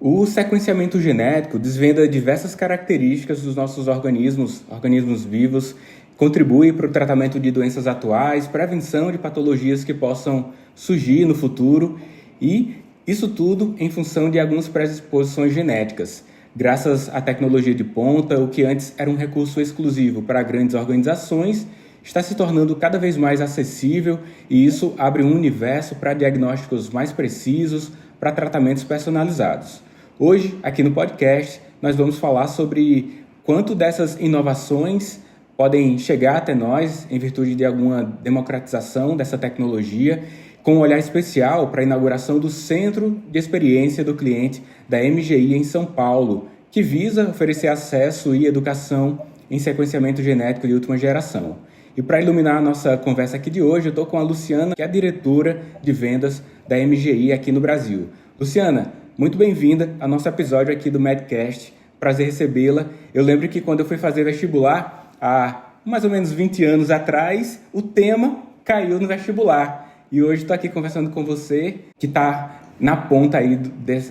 O sequenciamento genético desvenda diversas características dos nossos organismos vivos, contribui para o tratamento de doenças atuais, prevenção de patologias que possam surgir no futuro e isso tudo em função de algumas predisposições genéticas. Graças à tecnologia de ponta, o que antes era um recurso exclusivo para grandes organizações, está se tornando cada vez mais acessível e isso abre um universo para diagnósticos mais precisos, para tratamentos personalizados. Hoje, aqui no podcast, nós vamos falar sobre quanto dessas inovações podem chegar até nós em virtude de alguma democratização dessa tecnologia, com um olhar especial para a inauguração do Centro de Experiência do Cliente da MGI em São Paulo, que visa oferecer acesso e educação em sequenciamento genético de última geração. E para iluminar a nossa conversa aqui de hoje, eu estou com a Luciana, que é a diretora de vendas da MGI aqui no Brasil. Luciana, muito bem-vinda ao nosso episódio aqui do Medcast. Prazer recebê-la. Eu lembro que quando eu fui fazer vestibular, há mais ou menos 20 anos atrás, o tema caiu no vestibular. E hoje estou aqui conversando com você, que está na ponta aí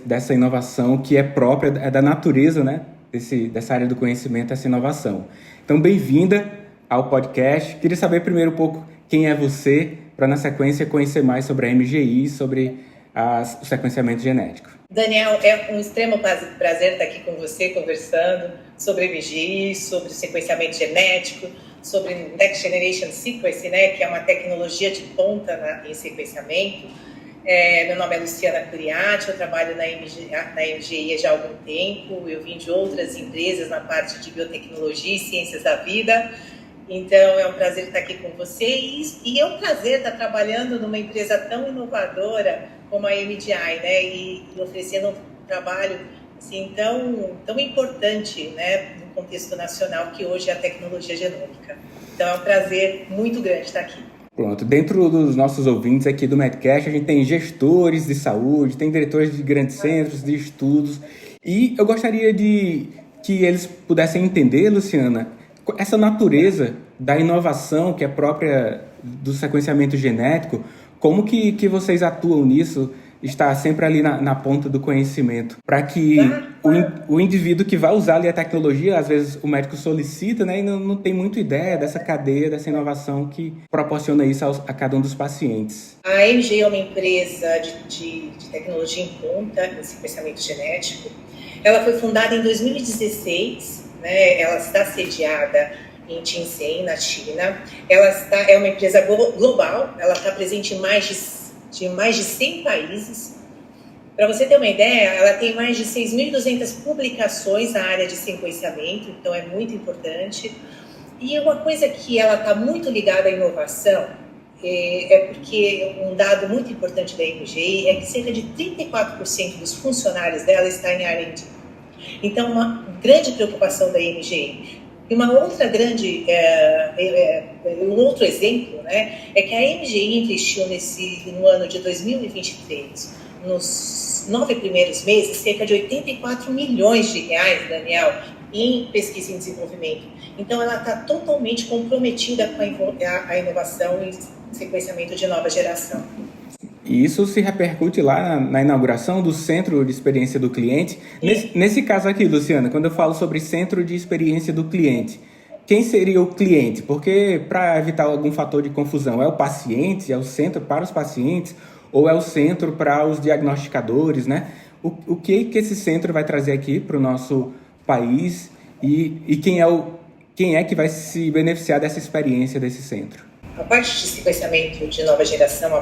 dessa inovação que é própria, é da natureza, né? Dessa área do conhecimento, essa inovação. Então, bem-vinda ao podcast. Queria saber primeiro um pouco quem é você, para na sequência conhecer mais sobre a MGI, sobre o sequenciamento genético. Daniel, é um extremo prazer estar aqui com você, conversando sobre MGI, sobre sequenciamento genético, sobre Next Generation Sequencing, né, que é uma tecnologia de ponta em sequenciamento. Meu nome é Luciana Curiati, eu trabalho na MGI já há algum tempo, eu vim de outras empresas na parte de biotecnologia e ciências da vida. Então, é um prazer estar aqui com você e é um prazer estar trabalhando numa empresa tão inovadora como a MGI, né? E oferecendo um trabalho assim, tão importante, né, no contexto nacional, que hoje é a tecnologia genômica. Então, é um prazer muito grande estar aqui. Pronto, dentro dos nossos ouvintes aqui do Medcast, a gente tem gestores de saúde, tem diretores de grandes centros de estudos e eu gostaria de que eles pudessem entender, Luciana, essa natureza da inovação que é própria do sequenciamento genético, como que vocês atuam nisso, está sempre ali na ponta do conhecimento, para que o indivíduo que vai usar ali a tecnologia, às vezes o médico solicita, né, e não tem muita ideia dessa cadeia, dessa inovação que proporciona isso a cada um dos pacientes. A MG é uma empresa de tecnologia em ponta, em sequenciamento genético. Ela foi fundada em 2016, né, ela está sediada em Shenzhen, na China. É uma empresa global, ela está presente em mais de 100 países. Para você ter uma ideia, ela tem mais de 6.200 publicações na área de sequenciamento, então é muito importante. E uma coisa que ela está muito ligada à inovação, é porque um dado muito importante da MGI é que cerca de 34% dos funcionários dela está em R&D. Então, uma grande preocupação da MGI. E uma outra um outro exemplo, né, é que a MGI investiu no ano de 2023, nos 9 primeiros meses, cerca de 84 milhões de reais, Daniel, em pesquisa e desenvolvimento. Então, ela está totalmente comprometida com a inovação e sequenciamento de nova geração. E isso se repercute lá na inauguração do Centro de Experiência do Cliente. Nesse caso aqui, Luciana, quando eu falo sobre Centro de Experiência do Cliente, quem seria o cliente? Porque, para evitar algum fator de confusão, é o paciente, é o centro para os pacientes, ou é o centro para os diagnosticadores, né? O que esse centro vai trazer aqui para o nosso país e quem é que vai se beneficiar dessa experiência desse centro? A parte de sequenciamento de nova geração,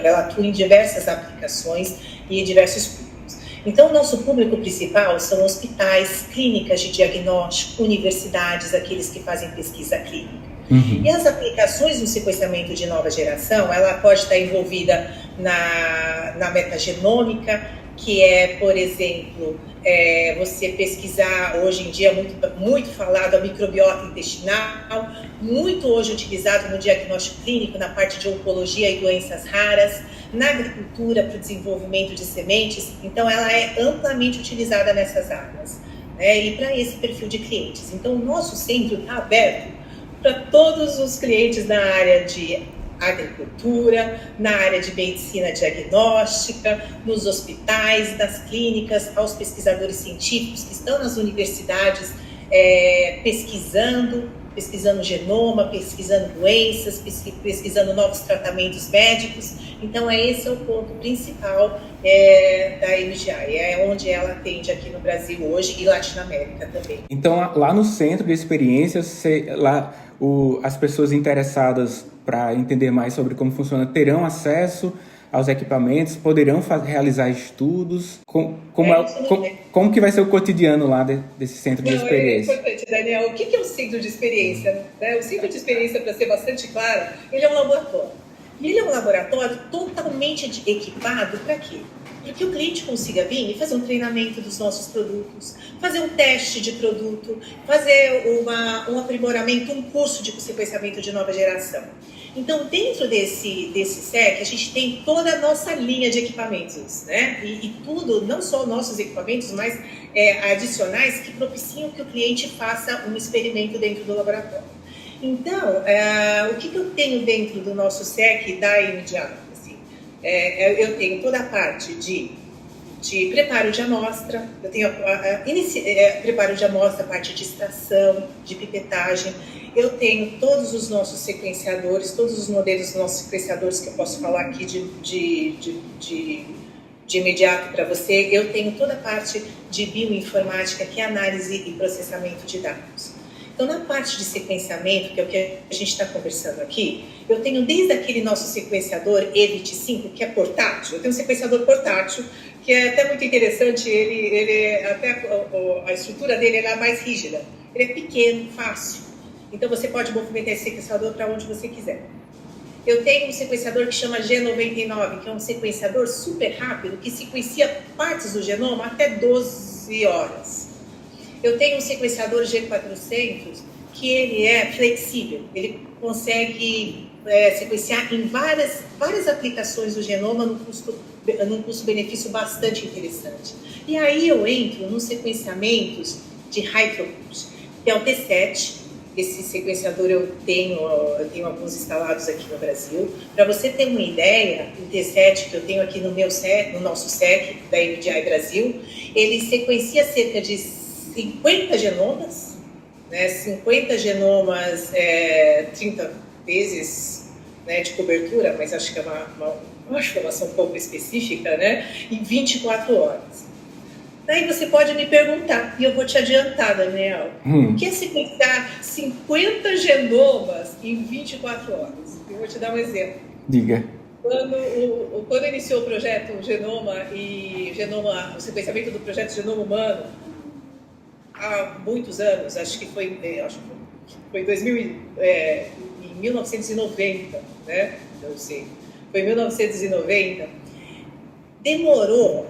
ela atua em diversas aplicações e em diversos públicos. Então, o nosso público principal são hospitais, clínicas de diagnóstico, universidades, aqueles que fazem pesquisa clínica. Uhum. E as aplicações no sequenciamento de nova geração, ela pode estar envolvida na metagenômica, que é, por exemplo, você pesquisar, hoje em dia, muito falado, a microbiota intestinal, muito hoje utilizado no diagnóstico clínico, na parte de oncologia e doenças raras, na agricultura para o desenvolvimento de sementes. Então, ela é amplamente utilizada nessas áreas, né, e para esse perfil de clientes. Então, o nosso centro está aberto para todos os clientes da área de agricultura, na área de medicina diagnóstica, nos hospitais, nas clínicas, aos pesquisadores científicos que estão nas universidades pesquisando genoma, pesquisando doenças, pesquisando novos tratamentos médicos. Então, esse é o ponto principal da MGI, é onde ela atende aqui no Brasil hoje e Latinoamérica também. Então, lá no Centro de Experiências, as pessoas interessadas para entender mais sobre como funciona terão acesso aos equipamentos, poderão realizar estudos. Como que vai ser o cotidiano lá desse centro de experiência? É importante, Daniel. O que é o centro de experiência? O centro de experiência, para ser bastante claro, ele é um laboratório. E ele é um laboratório totalmente equipado para quê? Para que o cliente consiga vir e fazer um treinamento dos nossos produtos, fazer um teste de produto, fazer um aprimoramento, um curso de sequenciamento de nova geração. Então, dentro desse SEC, a gente tem toda a nossa linha de equipamentos, né? E tudo, não só nossos equipamentos, mas adicionais que propiciam que o cliente faça um experimento dentro do laboratório. Então, o que eu tenho dentro do nosso SEC da MGI? Assim, eu tenho toda a parte de preparo de amostra, eu tenho preparo de amostra, a parte de extração, de pipetagem. Eu tenho todos os nossos sequenciadores, todos os modelos dos nossos sequenciadores que eu posso falar aqui de imediato para você. Eu tenho toda a parte de bioinformática, que é análise e processamento de dados. Então, na parte de sequenciamento, que é o que a gente está conversando aqui, eu tenho desde aquele nosso sequenciador E25, que é portátil. Eu tenho um sequenciador portátil, que é até muito interessante, a estrutura dele é mais rígida. Ele é pequeno, fácil. Então, você pode movimentar esse sequenciador para onde você quiser. Eu tenho um sequenciador que chama G99, que é um sequenciador super rápido, que sequencia partes do genoma até 12 horas. Eu tenho um sequenciador G400, que ele é flexível. Ele consegue sequenciar em várias aplicações do genoma num custo-benefício bastante interessante. E aí eu entro nos sequenciamentos de high throughput, que é o T7. Esse sequenciador eu tenho alguns instalados aqui no Brasil. Para você ter uma ideia, o T7 que eu tenho aqui no nosso SEC da MGI Brasil, ele sequencia cerca de 50 genomas, né, 50 genomas, 30 vezes, né, de cobertura, mas acho que é uma informação um pouco específica, né, em 24 horas. Daí você pode me perguntar, e eu vou te adiantar, Daniel, o que é sequenciar 50 genomas em 24 horas? Eu vou te dar um exemplo. Diga. Quando iniciou o projeto o sequenciamento do projeto Genoma Humano, há muitos anos, acho que foi em 1990, né? Não sei. Foi em 1990. Demorou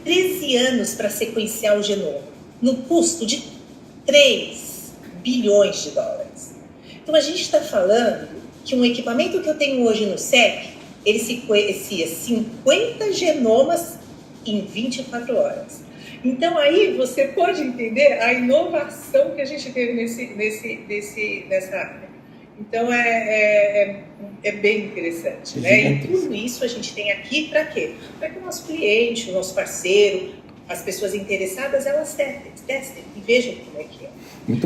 13 anos para sequenciar o genoma, no custo de 3 bilhões de dólares. Então, a gente está falando que um equipamento que eu tenho hoje no SEC, ele sequencia 50 genomas em 24 horas. Então, aí você pode entender a inovação que a gente teve nessa área. Então, é bem interessante, né? E tudo isso a gente tem aqui para quê? Para que o nosso cliente, o nosso parceiro, as pessoas interessadas, elas testem e vejam como é que é.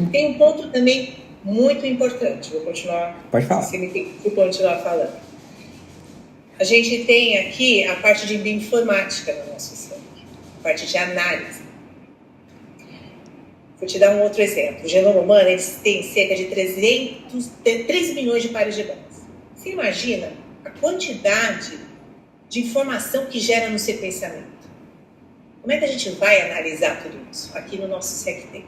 Tem um ponto também muito importante, vou continuar. Pode falar. Se me tem que continuar falando. A gente tem aqui a parte de bioinformática no nosso SEC, a parte de análise. Vou te dar um outro exemplo. O genoma humano, eles têm cerca de 3 milhões de pares de bases. Você imagina a quantidade de informação que gera no sequenciamento? Como é que a gente vai analisar tudo isso? Aqui no nosso SEC tem.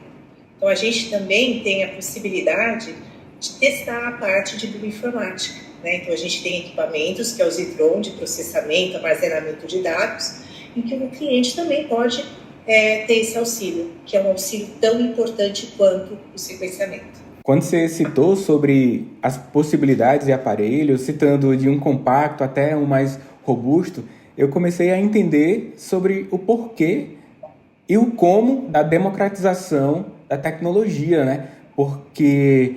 Então, a gente também tem a possibilidade de testar a parte de bioinformática, né? Então, a gente tem equipamentos, que é o Zitron, de processamento, armazenamento de dados, em que o cliente também pode ter esse auxílio, que é um auxílio tão importante quanto o sequenciamento. Quando você citou sobre as possibilidades de aparelhos, citando de um compacto até um mais robusto, eu comecei a entender sobre o porquê e o como da democratização da tecnologia, né? Porque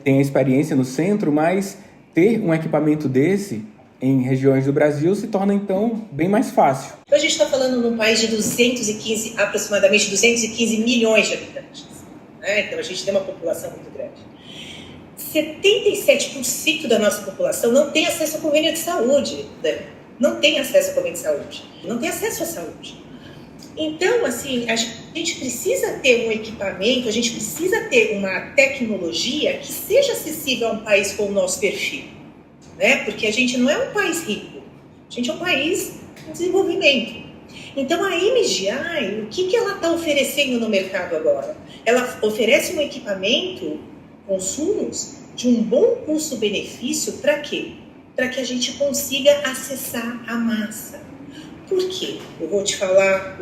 tem a experiência no centro, mas ter um equipamento desse em regiões do Brasil se torna, então, bem mais fácil. Então, a gente está falando num país de aproximadamente 215 milhões de habitantes, né? Então, a gente tem uma população muito grande. 77% da nossa população não tem acesso ao convênio de saúde, né? Não tem acesso ao convênio de saúde, não tem acesso à saúde. Então, assim, a gente precisa ter um equipamento, a gente precisa ter uma tecnologia que seja acessível a um país com o nosso perfil, né? Porque a gente não é um país rico, a gente é um país em desenvolvimento. Então, a MGI, o que ela está oferecendo no mercado agora? Ela oferece um equipamento, consumos, de um bom custo-benefício para quê? Para que a gente consiga acessar a massa. Por quê? Eu vou te falar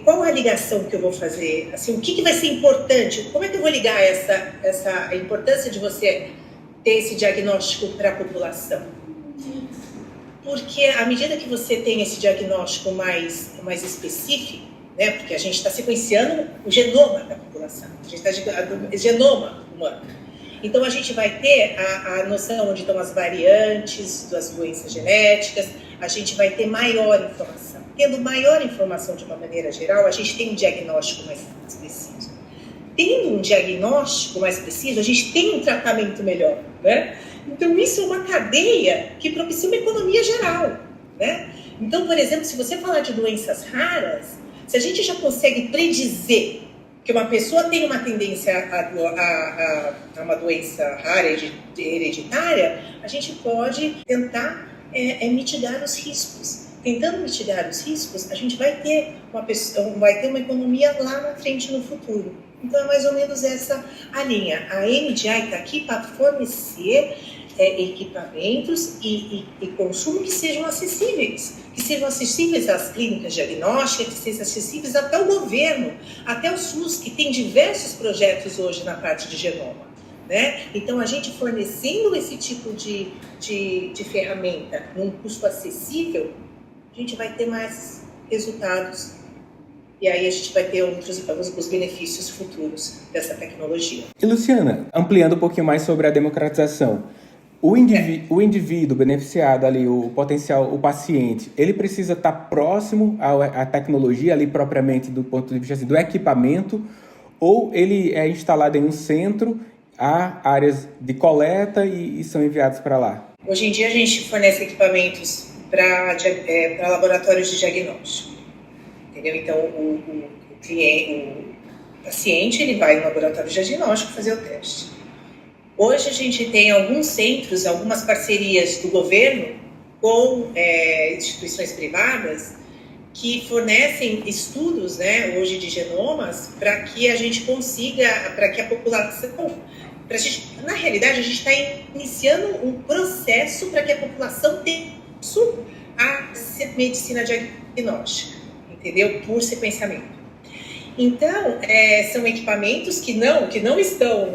qual a ligação que eu vou fazer, assim, o que vai ser importante, como é que eu vou ligar a importância de você ter esse diagnóstico para a população? Porque à medida que você tem esse diagnóstico mais específico, né, porque a gente está sequenciando o genoma da população, a gente está do genoma humano. Então, a gente vai ter a noção onde estão as variantes das doenças genéticas, a gente vai ter maior informação. Tendo maior informação de uma maneira geral, a gente tem um diagnóstico mais preciso. Tendo um diagnóstico mais preciso, a gente tem um tratamento melhor, né? Então, isso é uma cadeia que propicia uma economia geral, né? Então, por exemplo, se você falar de doenças raras, se a gente já consegue predizer que uma pessoa tem uma tendência a uma doença rara hereditária, a gente pode tentar mitigar os riscos. Tentando mitigar os riscos, a gente vai ter uma economia lá na frente, no futuro. Então, é mais ou menos essa a linha. A MGI está aqui para fornecer equipamentos e consumo que sejam acessíveis às clínicas diagnósticas, que sejam acessíveis até o governo, até o SUS, que tem diversos projetos hoje na parte de genoma, né? Então, a gente fornecendo esse tipo de ferramenta num custo acessível, a gente vai ter mais resultados e aí a gente vai ter os benefícios futuros dessa tecnologia. E, Luciana, ampliando um pouquinho mais sobre a democratização, o indivíduo beneficiado ali, o paciente, ele precisa estar próximo à tecnologia ali propriamente do ponto de vista assim, do equipamento, ou ele é instalado em um centro, há áreas de coleta e são enviados para lá? Hoje em dia a gente fornece equipamentos para laboratórios de diagnóstico, entendeu? Então o paciente ele vai no laboratório de diagnóstico fazer o teste. Hoje a gente tem alguns centros, algumas parcerias do governo com instituições privadas que fornecem estudos, né, hoje de genomas, para que a gente consiga, para que a população, na realidade a gente está iniciando um processo para que a população tenha acesso à medicina diagnóstica, entendeu? Por sequenciamento. Então, são equipamentos que não estão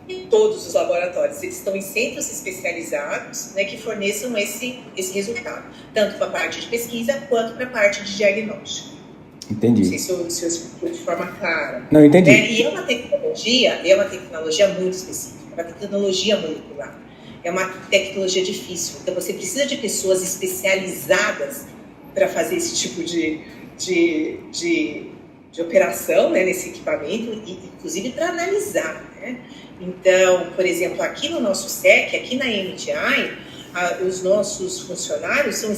em todos os laboratórios, eles estão em centros especializados, né, que forneçam esse resultado, tanto para a parte de pesquisa quanto para a parte de diagnóstico. Entendi. Não sei se eu explico de forma clara. Não, entendi. E é uma tecnologia muito específica, uma tecnologia molecular. É uma tecnologia difícil, então você precisa de pessoas especializadas para fazer esse tipo de operação, né, nesse equipamento, e inclusive para analisar, né? Então, por exemplo, aqui no nosso SEC, aqui na MGI, os nossos funcionários são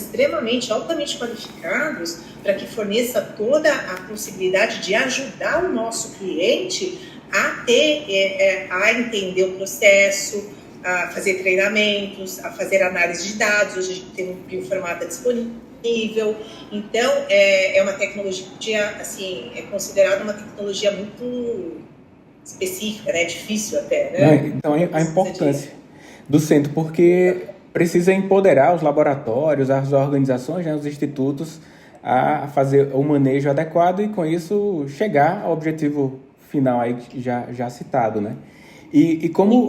altamente qualificados para que forneça toda a possibilidade de ajudar o nosso cliente a entender o processo, a fazer treinamentos, a fazer análise de dados. Hoje a gente tem um bioinformática disponível. Então, é uma tecnologia, assim, é considerada uma tecnologia muito específica, né? Difícil até, né? Então, a importância do centro, porque precisa empoderar os laboratórios, as organizações, né, os institutos, a fazer o manejo adequado e, com isso, chegar ao objetivo final aí já citado, né? E como...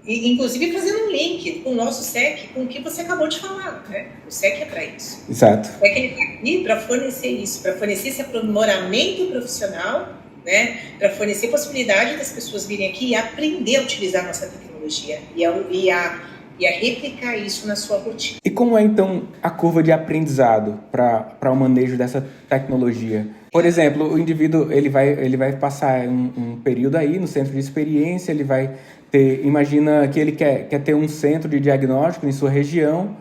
Inclusive fazendo um link com o nosso SEC, com o que você acabou de falar, né? O SEC é para isso. Exato. O SEC está aqui para fornecer isso, para fornecer esse aprimoramento profissional né, para fornecer possibilidade das pessoas virem aqui e aprender a utilizar a nossa tecnologia e a replicar isso na sua rotina. E como é, então, a curva de aprendizado para o manejo dessa tecnologia? Por exemplo, o indivíduo ele vai passar um período aí no centro de experiência, ele vai ter, imagina que ele quer ter um centro de diagnóstico em sua região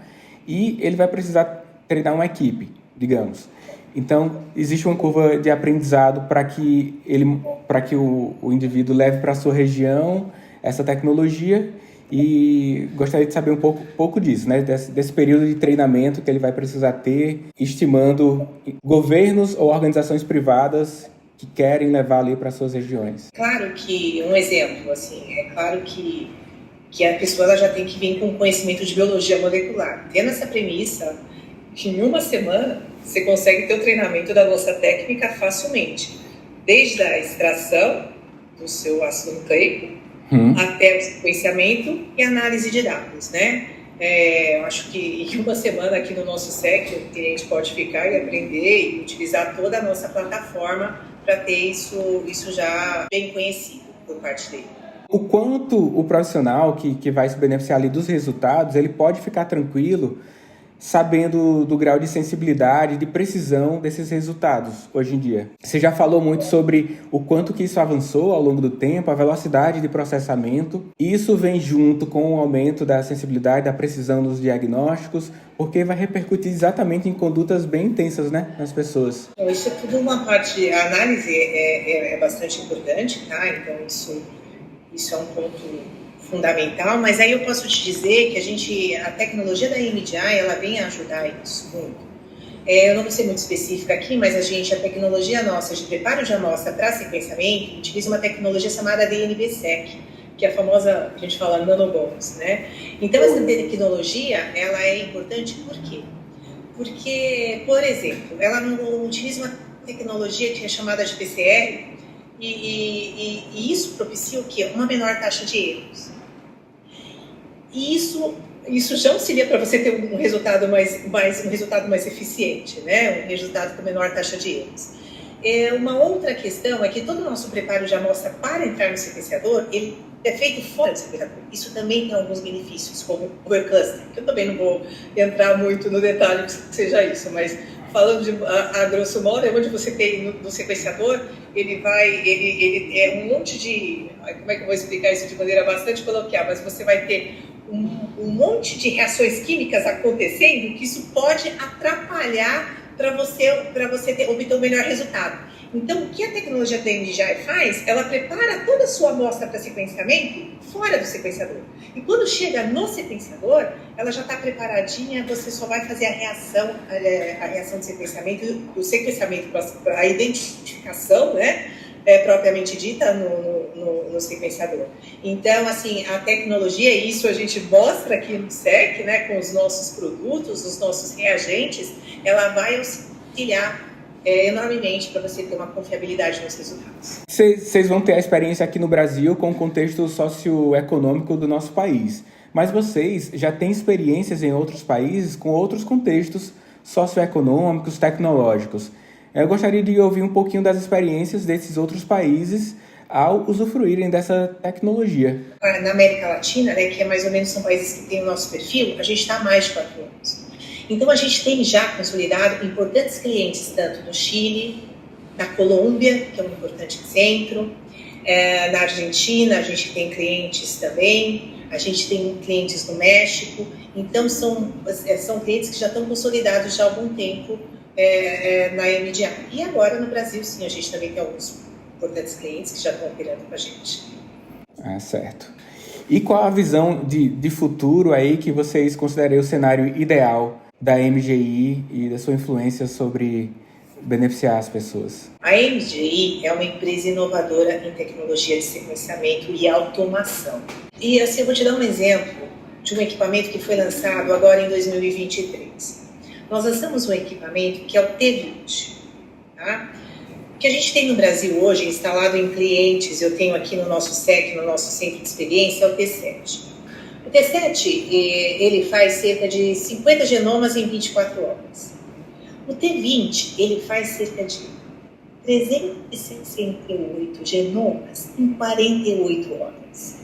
e ele vai precisar treinar uma equipe, digamos. Então, existe uma curva de aprendizado para que o indivíduo leve para a sua região essa tecnologia. E gostaria de saber um pouco disso, né? Desse período de treinamento que ele vai precisar ter, estimando governos ou organizações privadas que querem levar ali para suas regiões. Claro que, um exemplo, assim, é claro que a pessoa ela já tem que vir com conhecimento de biologia molecular. Tendo essa premissa, que em uma semana você consegue ter o treinamento da nossa técnica facilmente. Desde a extração do seu ácido nucleico, até o sequenciamento e análise de dados, né? Eu acho que em uma semana aqui no nosso SEC, o cliente pode ficar e aprender e utilizar toda a nossa plataforma para ter isso já bem conhecido por parte dele. O quanto o profissional que vai se beneficiar ali dos resultados, ele pode ficar tranquilo sabendo do grau de sensibilidade, de precisão desses resultados hoje em dia. Você já falou muito sobre o quanto que isso avançou ao longo do tempo, a velocidade de processamento. Isso vem junto com o aumento da sensibilidade, da precisão dos diagnósticos, porque vai repercutir exatamente em condutas bem intensas, né, nas pessoas. Então, isso é tudo uma parte, a análise é bastante importante, tá? Então isso é um ponto fundamental, mas aí eu posso te dizer que a tecnologia da MDI, ela vem a ajudar isso muito. Eu não vou ser muito específica aqui, mas a tecnologia nossa de preparo de amostra para sequenciamento utiliza uma tecnologia chamada DNB-seq, que é a famosa, a gente fala, nanobones, né? Então, essa tecnologia, ela é importante por quê? Porque, por exemplo, ela não utiliza uma tecnologia que é chamada de PCR, e isso propicia o quê? Uma menor taxa de erros. E isso já auxilia para você ter um resultado mais eficiente, né? Um resultado com menor taxa de erros. Uma outra questão é que todo o nosso preparo de amostra para entrar no sequenciador, ele é feito fora do sequenciador. Isso também tem alguns benefícios, como overcluster, que eu também não vou entrar muito no detalhe que seja isso, mas falando a grosso modo, é onde você tem no sequenciador, ele é um monte de... Como é que eu vou explicar isso de maneira bastante coloquial? Mas você vai ter um monte de reações químicas acontecendo que isso pode atrapalhar para você obter o melhor resultado. Então, o que a tecnologia da MDI faz? Ela prepara toda a sua amostra para sequenciamento fora do sequenciador. E quando chega no sequenciador, ela já está preparadinha, você só vai fazer a reação de sequenciamento, o sequenciamento para a identificação, né, propriamente dita no sequenciador. Então, assim, a tecnologia, isso a gente mostra aqui no SEC, né, com os nossos produtos, os nossos reagentes, ela vai auxiliar enormemente para você ter uma confiabilidade nos resultados. Vocês vão ter a experiência aqui no Brasil com o contexto socioeconômico do nosso país, mas vocês já têm experiências em outros países com outros contextos socioeconômicos, tecnológicos. Eu gostaria de ouvir um pouquinho das experiências desses outros países ao usufruírem dessa tecnologia. Na América Latina, né, que é mais ou menos são países que têm o nosso perfil, a gente está há mais de 4 anos. Então, a gente tem já consolidado importantes clientes, tanto no Chile, na Colômbia, que é um importante centro, na Argentina, a gente tem clientes também, a gente tem clientes no México. Então, são clientes que já estão consolidados já há algum tempo na MDI. E agora, no Brasil, sim, a gente também tem alguns importantes clientes que já estão operando com a gente. Certo. E qual a visão de futuro aí que vocês consideram o cenário ideal da MGI e da sua influência sobre beneficiar as pessoas? A MGI é uma empresa inovadora em tecnologia de sequenciamento e automação. E assim, eu vou te dar um exemplo de um equipamento que foi lançado agora em 2023. Nós lançamos um equipamento que é o T20, tá? O que a gente tem no Brasil hoje, instalado em clientes, eu tenho aqui no nosso SEC, no nosso centro de experiência, é o T7. O T7, ele faz cerca de 50 genomas em 24 horas. O T20, ele faz cerca de 368 genomas em 48 horas,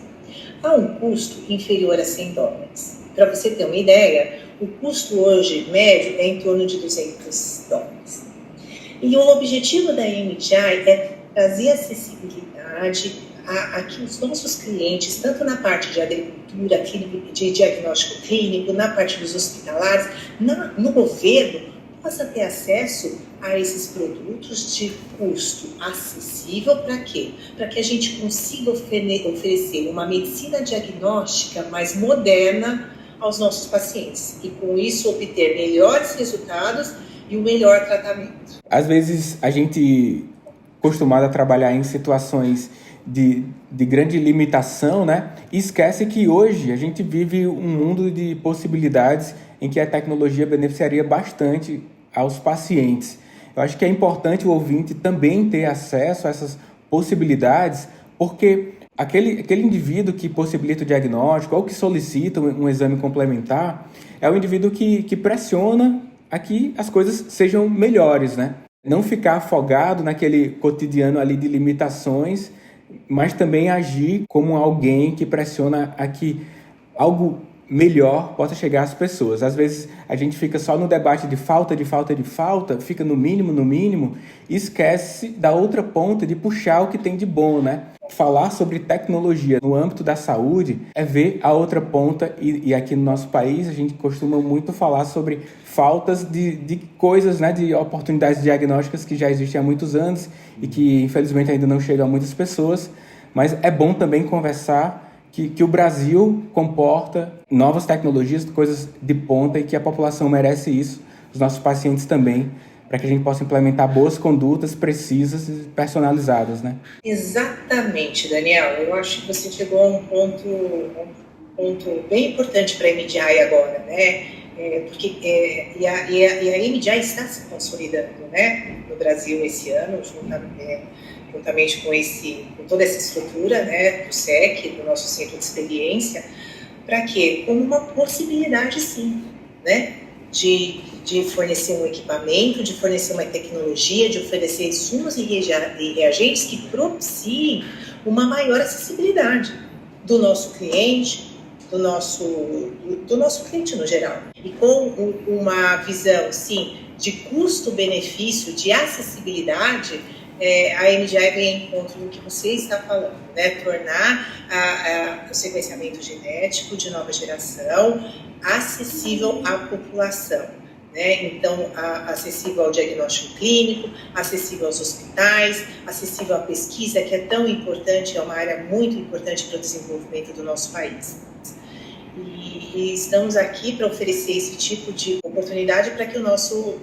a um custo inferior a $100. Para você ter uma ideia, o custo hoje médio é em torno de $200. E o objetivo da MGI é trazer acessibilidade a que os nossos clientes, tanto na parte de agricultura, de diagnóstico clínico, na parte dos hospitalares, no governo, possa ter acesso a esses produtos de custo acessível. Para quê? Para que a gente consiga oferecer uma medicina diagnóstica mais moderna aos nossos pacientes e, com isso, obter melhores resultados e o melhor tratamento. Às vezes, a gente acostumado a trabalhar em situações de grande limitação, né? E esquece que hoje a gente vive um mundo de possibilidades em que a tecnologia beneficiaria bastante aos pacientes. Eu acho que é importante o ouvinte também ter acesso a essas possibilidades, porque aquele indivíduo que possibilita o diagnóstico ou que solicita um exame complementar é o indivíduo que pressiona a que as coisas sejam melhores, né? Não ficar afogado naquele cotidiano ali de limitações, mas também agir como alguém que pressiona a que algo melhor possa chegar às pessoas. Às vezes a gente fica só no debate de falta, fica no mínimo, e esquece da outra ponta de puxar o que tem de bom, né? Falar sobre tecnologia no âmbito da saúde é ver a outra ponta, e aqui no nosso país a gente costuma muito falar sobre faltas de coisas, né? De oportunidades diagnósticas que já existem há muitos anos e que infelizmente ainda não chegam a muitas pessoas, mas é bom também conversar que o Brasil comporta novas tecnologias, coisas de ponta, e que a população merece isso, os nossos pacientes também, para que a gente possa implementar boas condutas precisas e personalizadas, né? Exatamente, Daniel. Eu acho que você chegou a um ponto bem importante para a MDI agora, né? E a MDI está se consolidando, né, no Brasil esse ano, juntamente com toda essa estrutura, né, do SEC, do nosso centro de experiência. Para quê? Como uma possibilidade, sim, né, de fornecer um equipamento, de fornecer uma tecnologia, de oferecer insumos e reagentes que propiciem uma maior acessibilidade do nosso cliente, do nosso cliente no geral. E com uma visão, sim, de custo-benefício, de acessibilidade, a MGI vem em encontro do que você está falando, né? Tornar o sequenciamento genético de nova geração acessível à população, né? Então, acessível ao diagnóstico clínico, acessível aos hospitais, acessível à pesquisa, que é tão importante, é uma área muito importante para o desenvolvimento do nosso país. E estamos aqui para oferecer esse tipo de oportunidade para que o nosso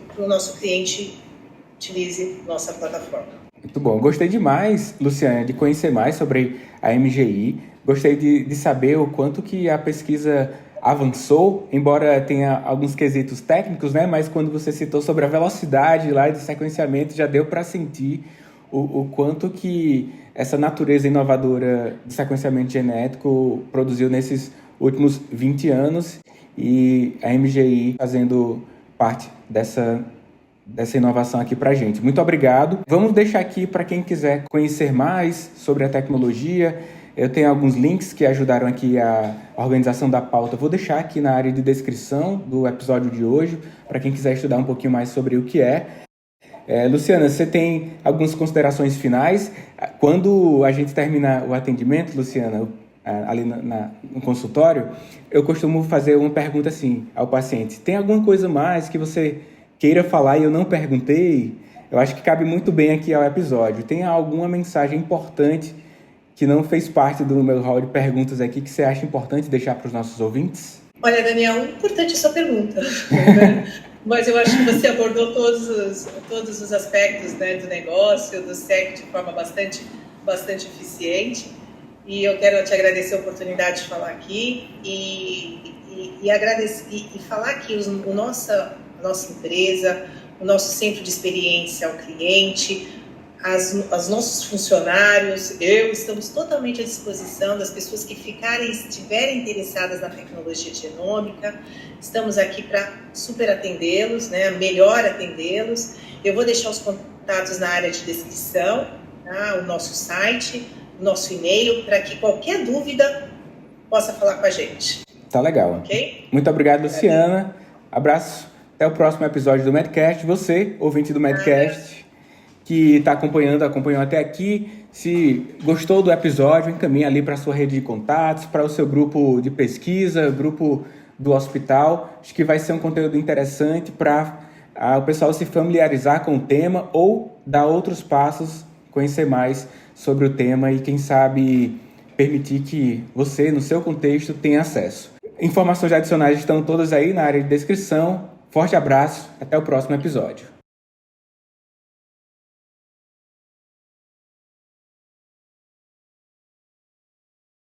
cliente utilize nossa plataforma. Muito bom. Gostei demais, Luciana, de conhecer mais sobre a MGI. Gostei de saber o quanto que a pesquisa avançou, embora tenha alguns quesitos técnicos, né? Mas quando você citou sobre a velocidade lá de sequenciamento, já deu para sentir o quanto que essa natureza inovadora de sequenciamento genético produziu nesses últimos 20 anos, e a MGI fazendo parte dessa inovação aqui para a gente. Muito obrigado. Vamos deixar aqui para quem quiser conhecer mais sobre a tecnologia. Eu tenho alguns links que ajudaram aqui a organização da pauta. Vou deixar aqui na área de descrição do episódio de hoje, para quem quiser estudar um pouquinho mais sobre o que é. Luciana, você tem algumas considerações finais? Quando a gente termina o atendimento, Luciana, ali no consultório, eu costumo fazer uma pergunta assim ao paciente: tem alguma coisa mais que você queira falar e eu não perguntei? Eu acho que cabe muito bem aqui ao episódio. Tem alguma mensagem importante que não fez parte do meu hall de perguntas aqui que você acha importante deixar para os nossos ouvintes? Olha, Daniel, importante a sua pergunta. Mas eu acho que você abordou todos os aspectos, né, do negócio, do SEC, de forma bastante eficiente. E eu quero te agradecer a oportunidade de falar aqui e falar que a nossa empresa, o nosso centro de experiência ao cliente, Os nossos funcionários, estamos totalmente à disposição das pessoas que estiverem interessadas na tecnologia genômica. Estamos aqui para super atendê-los, né? Melhor atendê-los. Eu vou deixar os contatos na área de descrição, tá? O nosso site, o nosso e-mail, para que qualquer dúvida possa falar com a gente. Tá legal. Ok? Muito obrigado, Luciana. Abraço. Até o próximo episódio do Medcast. Você, ouvinte do Medcast, que acompanhou até aqui, se gostou do episódio, encaminhe ali para a sua rede de contatos, para o seu grupo de pesquisa, grupo do hospital. Acho que vai ser um conteúdo interessante para o pessoal se familiarizar com o tema ou dar outros passos, conhecer mais sobre o tema e, quem sabe, permitir que você, no seu contexto, tenha acesso. Informações adicionais estão todas aí na área de descrição. Forte abraço, até o próximo episódio.